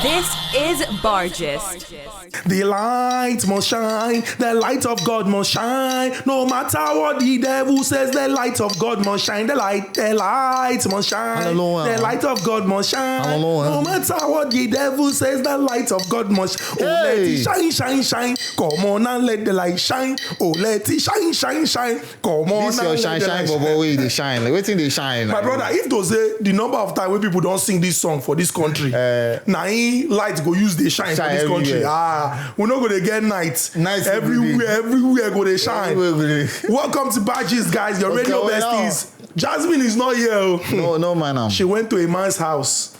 This is Bargist. The light must shine, the light of God must shine. No matter what the devil says, the light of God must shine. The light must shine. Hallelujah. The light of God must shine. Hallelujah. No matter what the devil says, the light of God must shine. Oh, let it shine, shine, shine. Come on and let the light shine. Oh, let it shine, shine, shine. Come on This and your let shine, the shine, light bobo, way they shine. Like, waiting they shine. My like. brother, if those say the number of time when people don't sing this song for this country, now light go use the shine for this country. We're not gonna get night. Night everywhere go they shine. Welcome to Bargist, guys. Your radio besties. Jasmine is not here. No, man. She went to a man's house.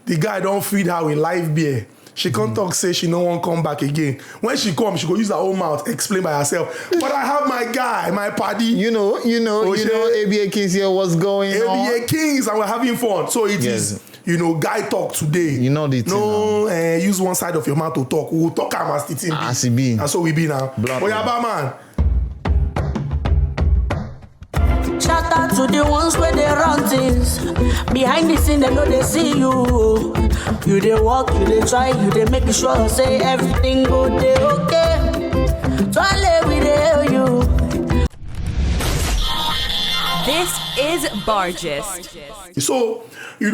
The guy don't feed her with live beer. She can't talk, say she no one come back again. When she come, she go use her own mouth, explain by herself. But I have my guy, my paddy. You know, ABA Kings here, what's going on? ABA Kings, and we're having fun. So it is, guy talk today. You know the thing. No, use one side of your mouth to talk. We'll talk as the thing be. As it be. And so we be now. Blood. Oh, yeah, man. Shout out to the ones where they run things. Behind the scene, they know they see you. You they walk, you they try, you they make sure say everything go they okay. Twale we they hear you. This is Bargist. So,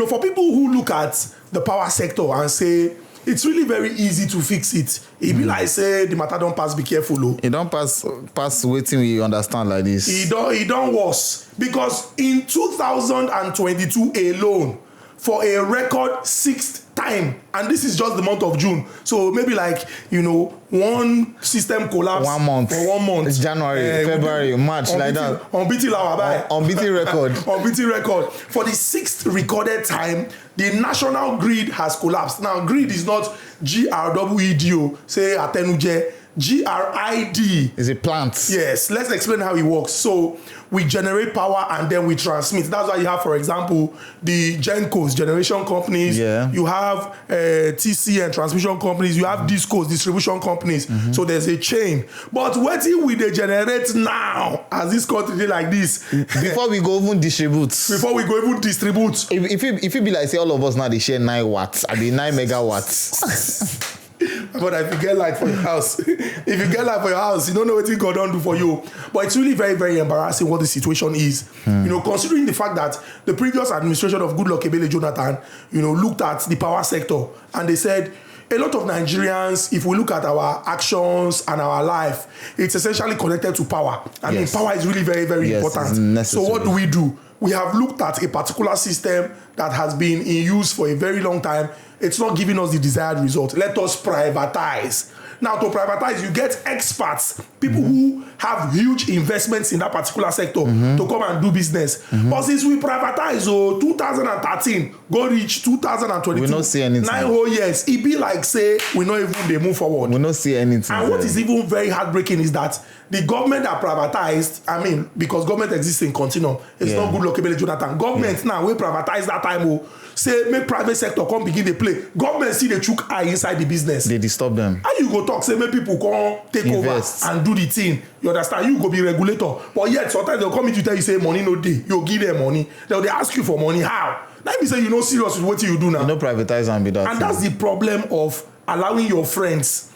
for people who look at the power sector and say, it's really very easy to fix it. It be like say the matter don't pass, be careful. Oh. It don't pass waiting we understand like this. It don't worse. Because in 2022 alone, for a record sixth time, and this is just the month of June. So maybe one system collapse 1 month. for 1 month. It's January, February, March, like that. Unbeaten record. Unbeaten record. For the sixth recorded time, the national grid has collapsed. Now, grid is not GRWEDO, say Atenuje. GRID is a plant. Yes, let's explain how it works. So we generate power and then we transmit. That's why you have, for example, the GenCos, generation companies. Yeah. You have TCN, transmission companies. You have DISCOs, distribution companies. Mm-hmm. So there's a chain. But what if we generate now as this country like this? Before we go even distribute. If it be like say all of us now they share 9 watts, I mean 9 megawatts. But if you get light for your house, you don't know what God don't do for you. But it's really very, very embarrassing what the situation is. Considering the fact that the previous administration of Goodluck Ebele Jonathan, looked at the power sector and they said, a lot of Nigerians, if we look at our actions and our life, it's essentially connected to power. I mean, power is really very, very important. So what do? We have looked at a particular system that has been in use for a very long time. It's not giving us the desired result. Let us privatize. Now, to privatize, you get experts, people who have huge investments in that particular sector to come and do business. But since we privatize, 2013, go reach 2022. We don't see anything. 9 whole years. It be like, say, we not even they move forward. We don't see anything. And what is even very heartbreaking is that the government that privatized, because government exists in continuum, it's not Goodluck Ebele Jonathan. Government now, we privatize that time, say, make private sector come begin to play. Government see the chook eye inside the business. They disturb them. And you go talk, say, make people come take invest over and do the thing. You understand? You go be regulator. But yet, sometimes they'll come in to tell you, say, money no day. You'll give them money. They ask you for money. How? Let me say, you're not serious with what you do now. You don't privatize and be that. And that's the problem of allowing your friends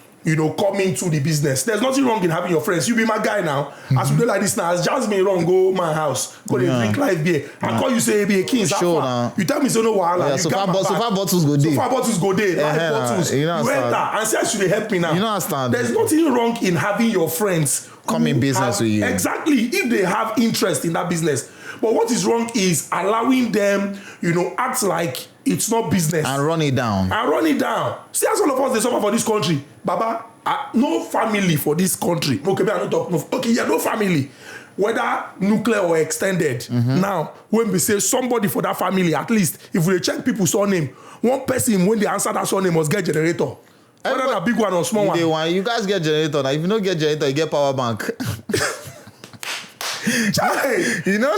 come into the business. There's nothing wrong in having your friends. You be my guy now. As we do like this now, as Jasmine wrong, go my house. Go drink live beer. I call you say ABA Kings. Sure now. You tell me so no wahala. Yeah, so far bottles go there. So far bottles go there. Live bottles. You enter and say, should they help me now? You don't understand. There's nothing wrong in having your friends come in business with you. Exactly. If they have interest in that business. But what is wrong is allowing them, act like it's not business. And run it down. See, as all of us, they suffer for this country. Baba, no family for this country. Okay, no family. Whether nuclear or extended. Now, when we say somebody for that family, at least, if we check people's surname, one person, when they answer that surname, must get generator. Whether a big one or small one. You guys get generator. Now, if you don't get generator, you get power bank. You know,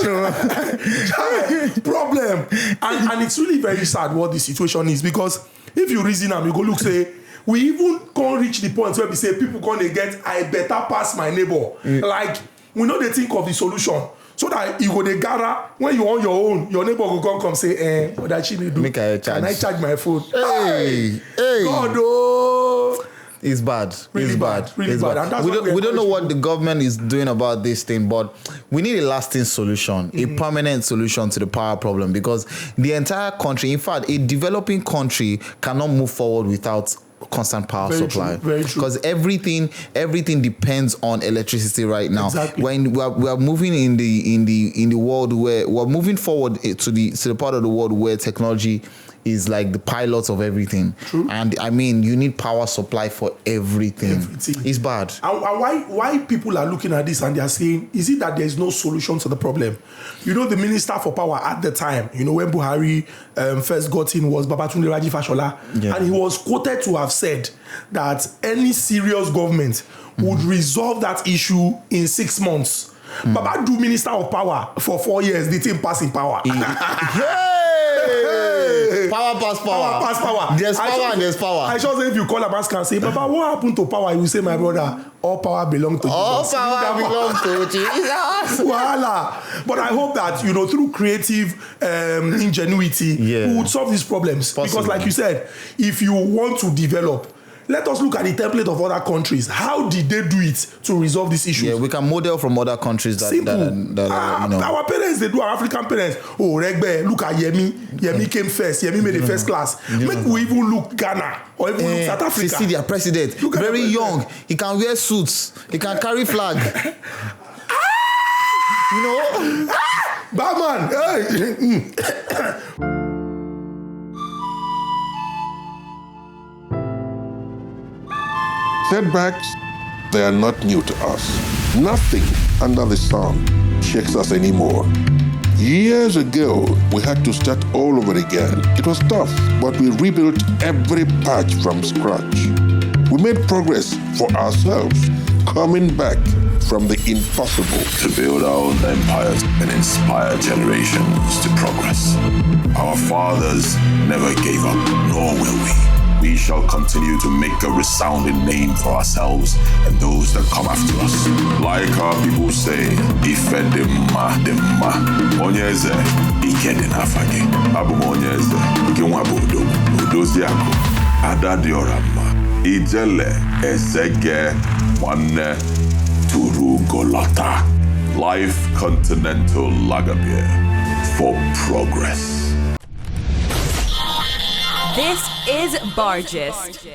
problem. And it's really very sad what the situation is, because if you reason and you go look, say, we even can't reach the point where we say people can't get, I better pass my neighbor. Like, we know they think of the solution. So that you go dey gather when you on your own, your neighbor go come say, what that Chime do? Make I charge. Can I charge my phone? Hey. God, oh. It's bad. Really It's bad. Really It's bad. And that's why We don't know what the government is doing about this thing, but we need a lasting solution, a permanent solution to the power problem, because the entire country, in fact, a developing country cannot move forward without constant power Very supply. true, very true. Because everything depends on electricity right now. Exactly. When we are moving in the world where we're moving forward to the part of the world where technology is like the pilot of everything. True. And I mean, you need power supply for everything. It's bad. And why people are looking at this and they are saying, is it that there is no solution to the problem? You know, the Minister for Power at the time, you know, when Buhari first got in was Babatunde Raji Fashola. Yeah. And he was quoted to have said that any serious government would resolve that issue in 6 months. Baba do Minister of Power for 4 years, the team passing power. Hey! Power pass power. Power pass power. There's power and there's power. I just say if you call a mask and say, Papa, what happened to power? You say, my brother, all power belongs to All Jesus. power belongs to Jesus. Voila. But I hope that, you know, through creative ingenuity, we would solve these problems. Possibly. Because like you said, if you want to develop, let us look at the template of other countries. How did they do it to resolve these issues? Yeah, we can model from other countries that Simple. that you know. Our parents, they do, our African parents. Oh, Regbe, look at Yemi. Yemi came first. Yemi made the first class. Make we even look Ghana or even look South Africa. You see their president, Look at very the young. president. He can wear suits. He can carry flag. You know? Batman. Hey. Setbacks, they are not new to us. Nothing under the sun shakes us anymore. Years ago, we had to start all over again. It was tough, but we rebuilt every patch from scratch. We made progress for ourselves, coming back from the impossible. To build our own empires and inspire generations to progress. Our fathers never gave up, nor will we. We shall continue to make a resounding name for ourselves and those that come after us. Like our people say, Ife demma, onyeze, ike di nafage. Abu onyeze, ike wabodo, odoziako, adadiorama, ijele, esege, wane, turu golota. Life Continental Lager for progress. This is Bargist.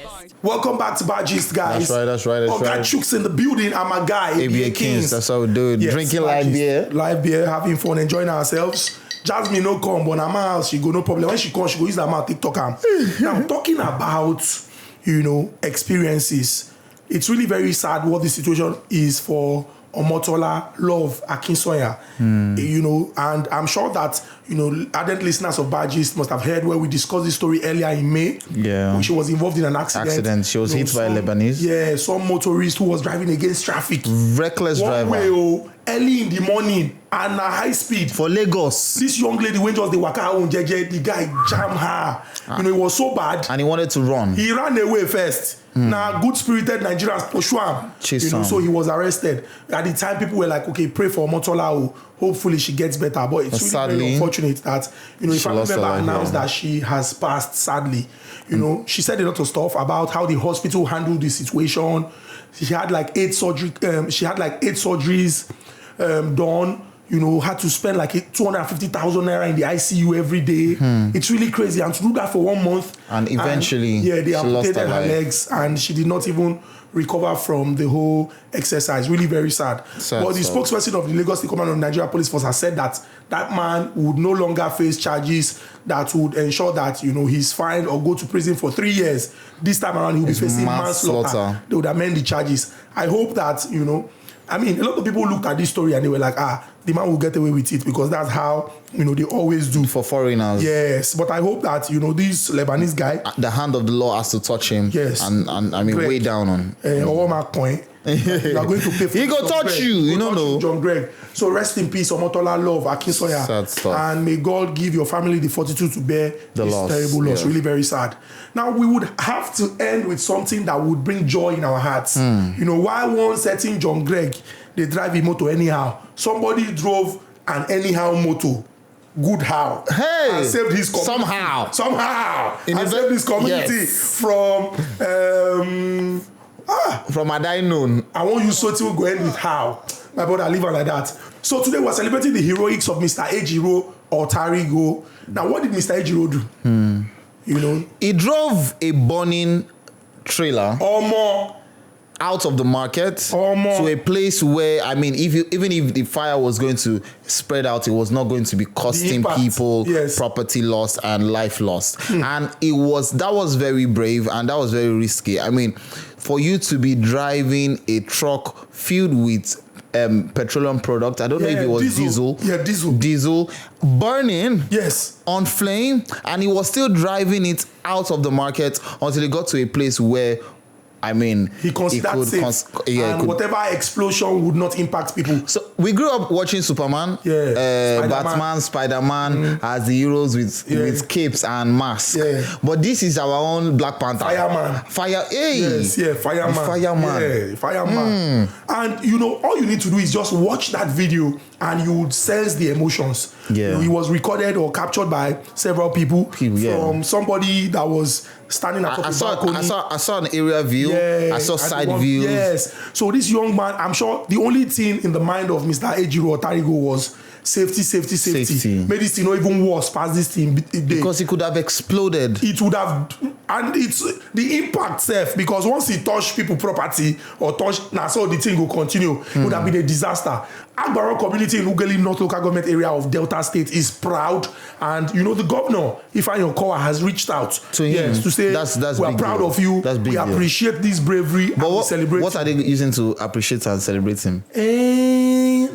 Welcome back to Bargist, guys. That's right. Got Chooks in the building. I'm a guy. ABA Kings. That's how we do it. Yes, Drinking live beer. Live beer, having fun, enjoying ourselves. Jasmine no come, but her house, she go no problem. When she comes, she go use her mouth, TikTok. Now, talking about, you know, experiences, it's really very sad what the situation is for Omotola Love Akinsoya, you know, and I'm sure that, you know, ardent listeners of Bargist must have heard where we discussed this story earlier in May. Yeah. When she was involved in an accident. She was hit by a Lebanese. Yeah, some motorist who was driving against traffic. Reckless driver. One way, early in the morning and at high speed. For Lagos. This young lady went just the waka on JJ, the guy jammed her. You know, it was so bad. And he wanted to run. He ran away first. Now, good-spirited Nigerians pursue him. You know, so he was arrested. At the time, people were like, okay, pray for Omotola. Hopefully she gets better. But it's really sadly, very unfortunate that, you know, if I remember life, announced that she has passed, sadly. You know, she said a lot of stuff about how the hospital handled the situation. She had like 8 surgeries done. You know, had to spend like 250,000 naira in the ICU every day. It's really crazy. And to do that for 1 month. And eventually, they amputated her life. legs and she did not even recover from the whole exercise. Really very sad. But the spokesperson of the Lagos State Command of Nigeria Police Force has said that that man would no longer face charges that would ensure that, you know, he's fined or go to prison for 3 years. This time around, he'll be facing manslaughter. They would amend the charges. I hope that, you know, I mean, a lot of people looked at this story and they were like, the man will get away with it because that's how, you know, they always do. For foreigners. Yes, but I hope that, you know, this Lebanese guy. The hand of the law has to touch him. Yes. And I mean, Greg, way down on. All my point. You are going to pay for He go touch you, you don't know. John Greg. So rest in peace, Omotola Love Akinsoya. Sad stuff. And may God give your family the fortitude to bear this loss. terrible loss. Yeah. Really very sad. Now, we would have to end with something that would bring joy in our hearts. You know, why one certain John Greg, they drive him motor anyhow. Somebody drove an anyhow motor. Good how. Hey, and saved his community. Somehow. And saved his community from from Adainun. I want you so go end with how. My brother, leave it like that. So today we're celebrating the heroics of Mr. Ejiro Otarigo. Now, what did Mr. Ejiro do? You know? He drove a burning trailer Or more. out of the market Or more. to a place where, I mean, even if the fire was going to spread out, it was not going to be costing impact, people yes. property lost and life lost. And that was very brave and that was very risky. I mean, for you to be driving a truck filled with petroleum product, I don't know if it was diesel. Yeah, diesel. Diesel burning. Yes. On flame, and he was still driving it out of the market until he got to a place where, I mean, He considered safe. And whatever explosion would not impact people. So we grew up watching Superman, Spider-Man. Batman, Spider-Man as the heroes with capes and masks. Yeah. But this is our own Black Panther. Fireman. Yes, Fireman. Fireman. Yeah, Fireman. And you know, all you need to do is just watch that video and you would sense the emotions. Yeah. You know, it was recorded or captured by several people yeah. from somebody that was standing at I the balcony. saw an area view. Yeah, I saw and side one- views. Yes. So this young man, I'm sure the only thing in the mind of Mr. Ejiro Otarigo was safety. Made this thing not even worse past this thing. Because it could have exploded. It would have, and it's the impact self, because once it touch people property or touch, now so the thing will continue. It would have been a disaster. Agbaron community in Ughelli North local government area of Delta State is proud, and you know the governor Ifeanyi Okowa has reached out to him. Yes, to say that's we are big proud deal. of you. That's big we deal. appreciate this bravery But and we celebrate. what are they using to appreciate and celebrate him?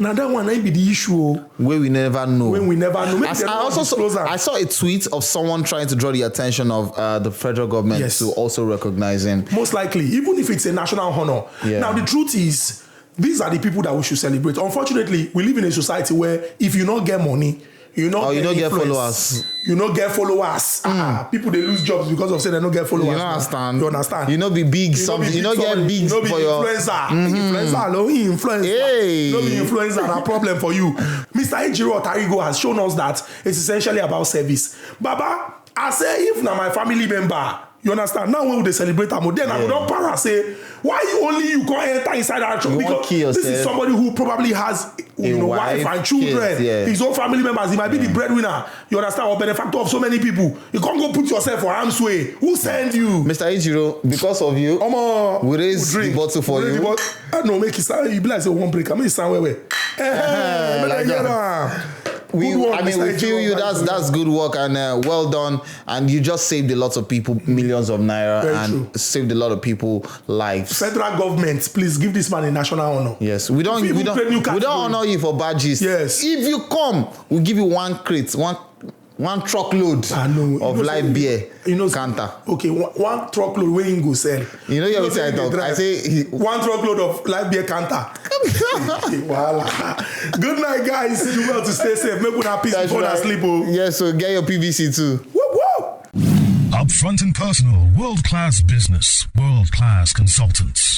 Now that one might be the issue. Where we never know. When we never know. Maybe I they don't also disclose saw, that. I saw a tweet of someone trying to draw the attention of the federal government Yes. to also recognize him. Most likely, even if it's a national honor. Yeah. Now, the truth is, these are the people that we should celebrate. Unfortunately, we live in a society where if you don't get money, you don't get get influence, followers. You don't get followers. People, they lose jobs because of saying they don't get followers. You don't understand. You understand? You know be big something. You don't get big You know be for your influencer. Influencer, no influencer. Hey. No be influencer, a problem for you. Mr. Ejiro Otarigo has shown us that it's essentially about service. Baba, I say if na my family member, you understand? Now when they celebrate am, then I would not para say, why you can't enter inside our church? You won't kill Because this is yourself. somebody who probably has wife and children, kids, yeah. his own family members. He might be the breadwinner, you understand, or benefactor of so many people. You can't go put yourself for harm's way. Who send you? Mr. Ejiro, because of you, we raise the bottle for you. I know, make it sound. You be like say one break. I make it sound where. Like that. We feel you. That's good work and well done. And you just saved a lot of people millions of naira. Very and true. saved a lot of people lives. Federal government, please give this man a national honor. Yes, we don't honor you for badges. Yes. If you come, we give you one crate, one truckload of live beer. Canter. Okay, one truckload where you go sell. You know what I talk. I say one truckload of live beer canter. Good night, guys. Do well to stay safe. Make una peace before I sleep. Yes, so get your PVC too. Upfront and personal, world-class business, world-class consultants.